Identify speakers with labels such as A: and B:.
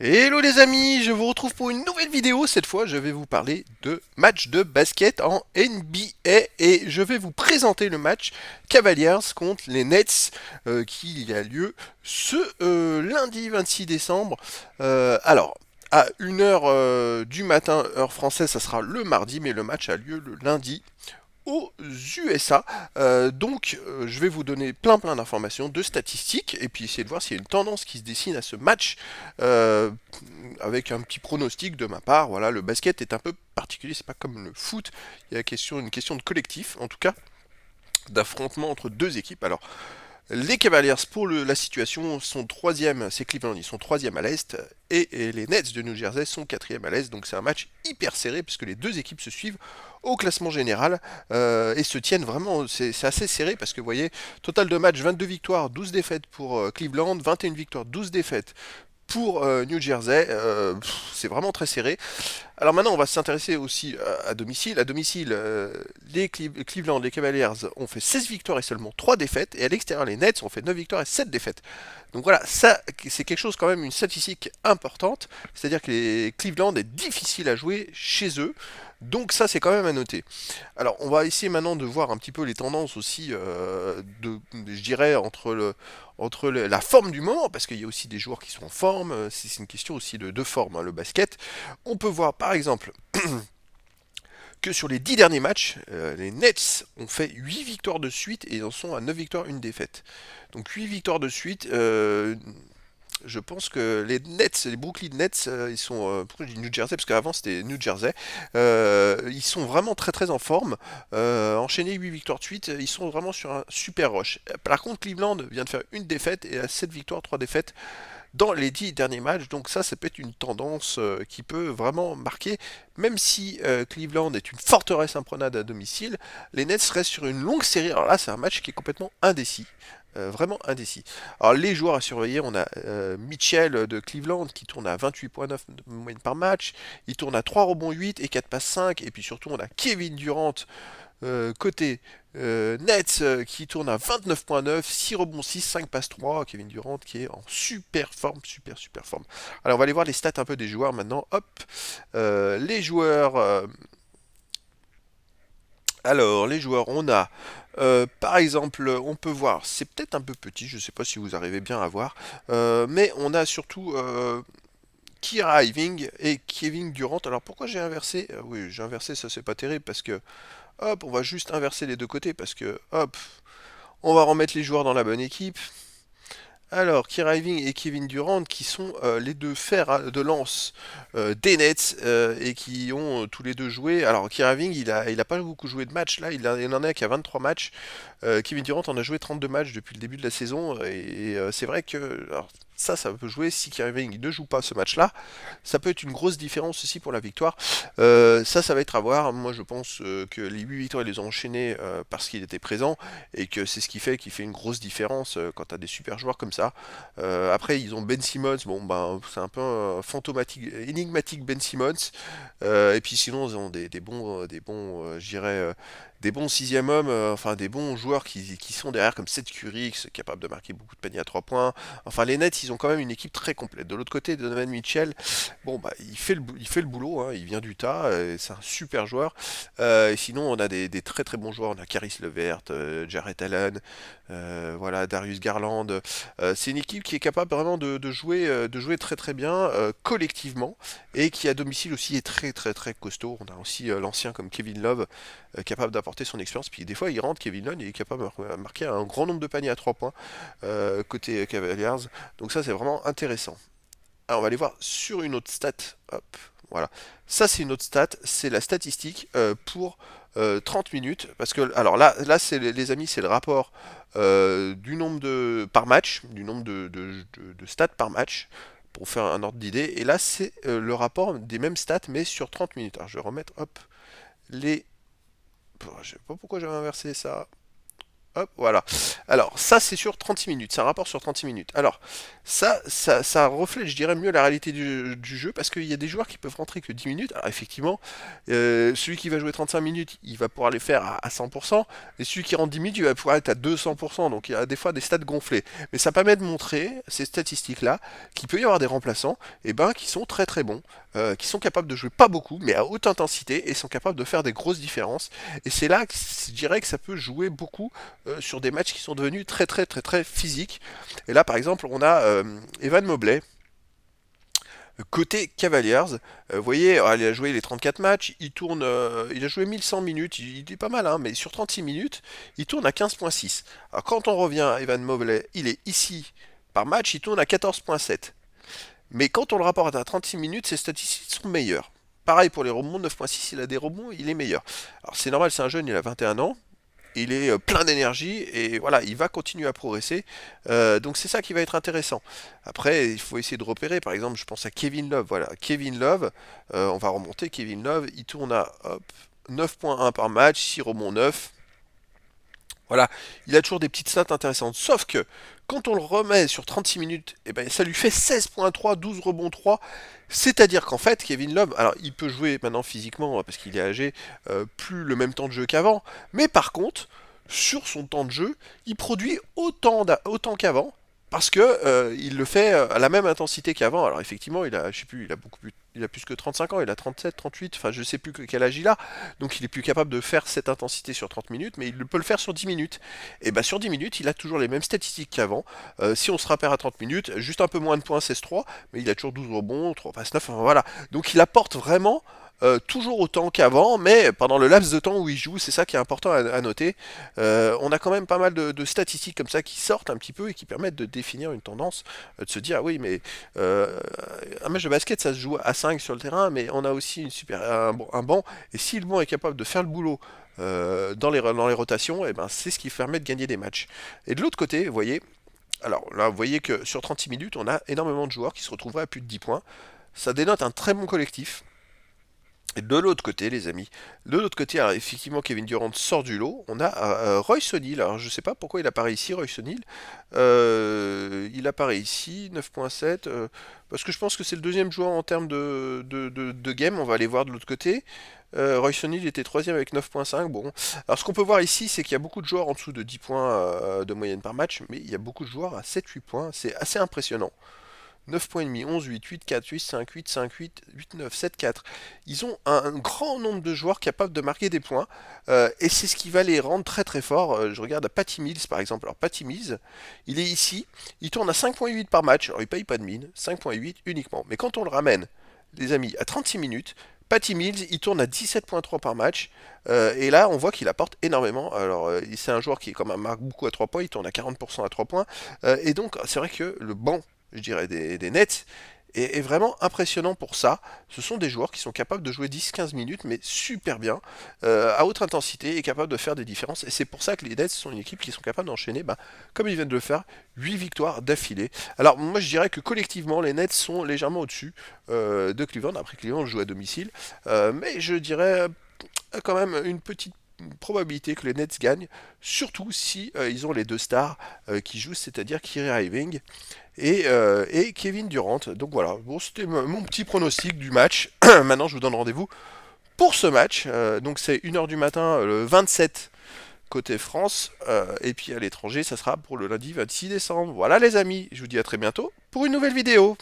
A: Hello les amis, je vous retrouve pour une nouvelle vidéo. Cette fois, je vais vous parler de match de basket en NBA et je vais vous présenter le match Cavaliers contre les Nets qui a lieu ce lundi 26 décembre. Alors, à 1 h du matin, heure française, ça sera le mardi, mais le match a lieu le lundi aux USA. Donc, je vais vous donner plein d'informations, de statistiques, et puis essayer de voir s'il y a une tendance qui se dessine à ce match, euh, avec un petit pronostic de ma part. Voilà, le basket est un peu particulier, c'est pas comme le foot. Il y a une question de collectif, en tout cas, d'affrontement entre deux équipes. Alors, les Cavaliers, pour la situation, sont troisième, c'est Cleveland, ils sont troisième à l'Est, et les Nets de New Jersey sont quatrième à l'Est, donc c'est un match hyper serré, puisque les deux équipes se suivent au classement général, et se tiennent vraiment, c'est assez serré, parce que vous voyez, total de match, 22 victoires, 12 défaites pour Cleveland, 21 victoires, 12 défaites pour New Jersey, c'est vraiment très serré. Alors maintenant, on va s'intéresser aussi à domicile. À domicile, Cleveland, les Cavaliers ont fait 16 victoires et seulement 3 défaites. Et à l'extérieur, les Nets ont fait 9 victoires et 7 défaites. Donc voilà, ça, c'est quelque chose quand même, une statistique importante. C'est-à-dire que les Cleveland est difficile à jouer chez eux. Donc ça, c'est quand même à noter. Alors, on va essayer maintenant de voir un petit peu les tendances aussi, je dirais, la forme du moment, parce qu'il y a aussi des joueurs qui sont en forme. C'est une question aussi de forme, hein, le basket. On peut voir par exemple que sur les 10 derniers matchs, les Nets ont fait 8 victoires de suite et ils en sont à 9 victoires, une défaite. Donc 8 victoires de suite. Je pense que les Nets, les Brooklyn Nets, ils sont. Pourquoi je dis New Jersey? Parce qu'avant c'était New Jersey. Ils sont vraiment très en forme. Enchaîner 8 victoires de suite, ils sont vraiment sur un super rush. Par contre, Cleveland vient de faire une défaite et a 7 victoires, 3 défaites dans les 10 derniers matchs. Donc ça peut être une tendance qui peut vraiment marquer. Même si Cleveland est une forteresse imprenable à domicile, les Nets restent sur une longue série. Alors là, c'est un match qui est complètement indécis. Vraiment indécis. Alors les joueurs à surveiller, on a Mitchell de Cleveland qui tourne à 28,9 de moyenne par match. Il tourne à 3 rebonds 8 et 4 passes 5. Et puis surtout, on a Kevin Durant côté Nets qui tourne à 29,9, 6 rebonds 6, 5 passes 3, Kevin Durant qui est en super forme, super forme. Alors on va aller voir les stats un peu des joueurs maintenant. Hop, les joueurs. Alors les joueurs, on a par exemple, on peut voir, c'est peut-être un peu petit, je ne sais pas si vous arrivez bien à voir, mais on a surtout Kyra Irving et Kevin Durant. Alors pourquoi j'ai inversé? Oui, j'ai inversé, ça c'est pas terrible parce que hop, on va juste inverser les deux côtés parce que hop, on va remettre les joueurs dans la bonne équipe. Alors, Kyrie Irving et Kevin Durant, qui sont les deux fers de lance des Nets et qui ont tous les deux joué. Alors, Kyrie Irving, il a pas beaucoup joué de matchs là, il en a qu'à 23 matchs. Kevin Durant en a joué 32 matchs depuis le début de la saison et c'est vrai que alors, ça peut jouer si Kyrie Irving ne joue pas ce match-là. Ça peut être une grosse différence aussi pour la victoire. Ça va être à voir. Moi, je pense que les 8 victoires, ils les ont enchaînées parce qu'il était présent et que c'est ce qui fait une grosse différence quand tu as des super joueurs comme ça. Après, ils ont Ben Simmons. Bon, ben, c'est un peu fantomatique, énigmatique Ben Simmons. Et puis sinon, ils ont je dirais, des bons sixième hommes, enfin des bons joueurs qui sont derrière comme Seth Curry, qui sont capables de marquer beaucoup de paniers à 3 points. Enfin, les Nets, ils ont quand même une équipe très complète. De l'autre côté, Donovan Mitchell, bon, bah, il fait le boulot, hein, il vient d'Utah, c'est un super joueur. Et sinon, on a des très bons joueurs, on a Caris LeVert, Jarrett Allen, voilà, Darius Garland. C'est une équipe qui est capable vraiment de jouer très bien collectivement et qui à domicile aussi est très costaud. On a aussi l'ancien comme Kevin Love capable d'apporter son expérience. Puis des fois, il rentre, Kevin Love, il est capable de marquer un grand nombre de paniers à 3 points côté Cavaliers. Donc ça, c'est vraiment intéressant. Alors, on va aller voir sur une autre stat. Hop, voilà. Ça, c'est une autre stat. C'est la statistique pour 30 minutes. Parce que, alors là c'est les amis, c'est le rapport du nombre de par match, du nombre de stats par match, pour faire un ordre d'idée. Et là, c'est le rapport des mêmes stats, mais sur 30 minutes. Alors, je vais remettre, hop, les. Je sais pas pourquoi j'avais inversé ça. Hop, voilà. Alors, ça, c'est sur 36 minutes. C'est un rapport sur 36 minutes. Alors, ça reflète, je dirais, mieux la réalité du jeu parce qu'il y a des joueurs qui peuvent rentrer que 10 minutes. Alors, effectivement, celui qui va jouer 35 minutes, il va pouvoir les faire à 100%. Et celui qui rentre 10 minutes, il va pouvoir être à 200%. Donc, il y a des fois des stats gonflés. Mais ça permet de montrer, ces statistiques-là, qu'il peut y avoir des remplaçants qui sont très très bons, qui sont capables de jouer pas beaucoup, mais à haute intensité, et sont capables de faire des grosses différences. Et c'est là que je dirais que ça peut jouer beaucoup sur des matchs qui sont devenus très très très très physiques. Et là par exemple on a Evan Mobley côté Cavaliers. Vous voyez, il a joué les 34 matchs, il tourne, il a joué 1100 minutes, il est pas mal, hein, mais sur 36 minutes, il tourne à 15.6. Alors quand on revient à Evan Mobley, il est ici par match, il tourne à 14.7. Mais quand on le rapporte à 36 minutes, ses statistiques sont meilleures. Pareil pour les rebonds, 9.6, il a des rebonds, il est meilleur. Alors c'est normal, c'est un jeune, il a 21 ans, il est plein d'énergie et voilà, il va continuer à progresser. Donc c'est ça qui va être intéressant. Après, il faut essayer de repérer. Par exemple, je pense à Kevin Love. Voilà, Kevin Love, on va remonter. Kevin Love, il tourne à hop, 9.1 par match, 6 rebonds 9. Voilà, il a toujours des petites stats intéressantes. Sauf que quand on le remet sur 36 minutes, eh ben, ça lui fait 16.3, 12 rebonds 3. C'est-à-dire qu'en fait, Kevin Love, alors il peut jouer maintenant physiquement parce qu'il est âgé, plus le même temps de jeu qu'avant. Mais par contre, sur son temps de jeu, il produit autant qu'avant. Parce que il le fait à la même intensité qu'avant. Alors effectivement, il a, je sais plus, il a beaucoup plus, il a plus que 35 ans, il a 37, 38, enfin je sais plus quel âge il a. Donc il est plus capable de faire cette intensité sur 30 minutes, mais il peut le faire sur 10 minutes. Et bah sur 10 minutes, il a toujours les mêmes statistiques qu'avant. Si on se rappelle à 30 minutes, juste un peu moins de points, 16-3, mais il a toujours 12 rebonds, 3 passes 9, enfin voilà. Donc il apporte vraiment toujours autant qu'avant, mais pendant le laps de temps où il joue, c'est ça qui est important à noter. On a quand même pas mal de statistiques comme ça qui sortent un petit peu et qui permettent de définir une tendance, de se dire ah oui mais un match de basket ça se joue à 5 sur le terrain, mais on a aussi un banc, et si le banc est capable de faire le boulot dans les rotations, et ben c'est ce qui permet de gagner des matchs. Et de l'autre côté, vous voyez, alors là vous voyez que sur 36 minutes, on a énormément de joueurs qui se retrouveraient à plus de 10 points. Ça dénote un très bon collectif. Et de l'autre côté, les amis, de l'autre côté, alors effectivement, Kevin Durant sort du lot. On a Royce O'Neal. Alors, je sais pas pourquoi il apparaît ici, Royce O'Neal. Il apparaît ici, 9.7. Parce que je pense que c'est le deuxième joueur en termes de game. On va aller voir de l'autre côté. Royce O'Neal était troisième avec 9.5. Bon. Alors, ce qu'on peut voir ici, c'est qu'il y a beaucoup de joueurs en dessous de 10 points de moyenne par match. Mais il y a beaucoup de joueurs à 7-8 points. C'est assez impressionnant. 9 points et demi, 11, 8, 8, 4, 8, 5, 8, 5, 8, 8, 9, 7, 4. Ils ont un grand nombre de joueurs capables de marquer des points, et c'est ce qui va les rendre très très forts. Je regarde à Patty Mills par exemple. Alors Patty Mills, il est ici, il tourne à 5.8 par match, alors il paye pas de mine, 5.8 uniquement. Mais quand on le ramène, les amis, à 36 minutes, Patty Mills, il tourne à 17.3 par match, et là on voit qu'il apporte énormément. Alors c'est un joueur qui quand même marque beaucoup à 3 points, il tourne à 40% à 3 points, et donc c'est vrai que le banc, je dirais, des Nets est vraiment impressionnant pour ça. Ce sont des joueurs qui sont capables de jouer 10-15 minutes, mais super bien, à haute intensité, et capables de faire des différences. Et c'est pour ça que les Nets sont une équipe qui sont capables d'enchaîner, comme ils viennent de le faire, 8 victoires d'affilée. Alors moi je dirais que collectivement, les Nets sont légèrement au-dessus de Cleveland. Après Cleveland joue à domicile, mais je dirais quand même une petite probabilité que les Nets gagnent, surtout si ils ont les deux stars qui jouent, c'est-à-dire Kyrie Irving et Kevin Durant. Donc voilà, bon, c'était mon petit pronostic du match. Maintenant, je vous donne rendez-vous pour ce match. Donc c'est 1h du matin, le 27 côté France, et puis à l'étranger, ça sera pour le lundi 26 décembre. Voilà les amis, je vous dis à très bientôt pour une nouvelle vidéo.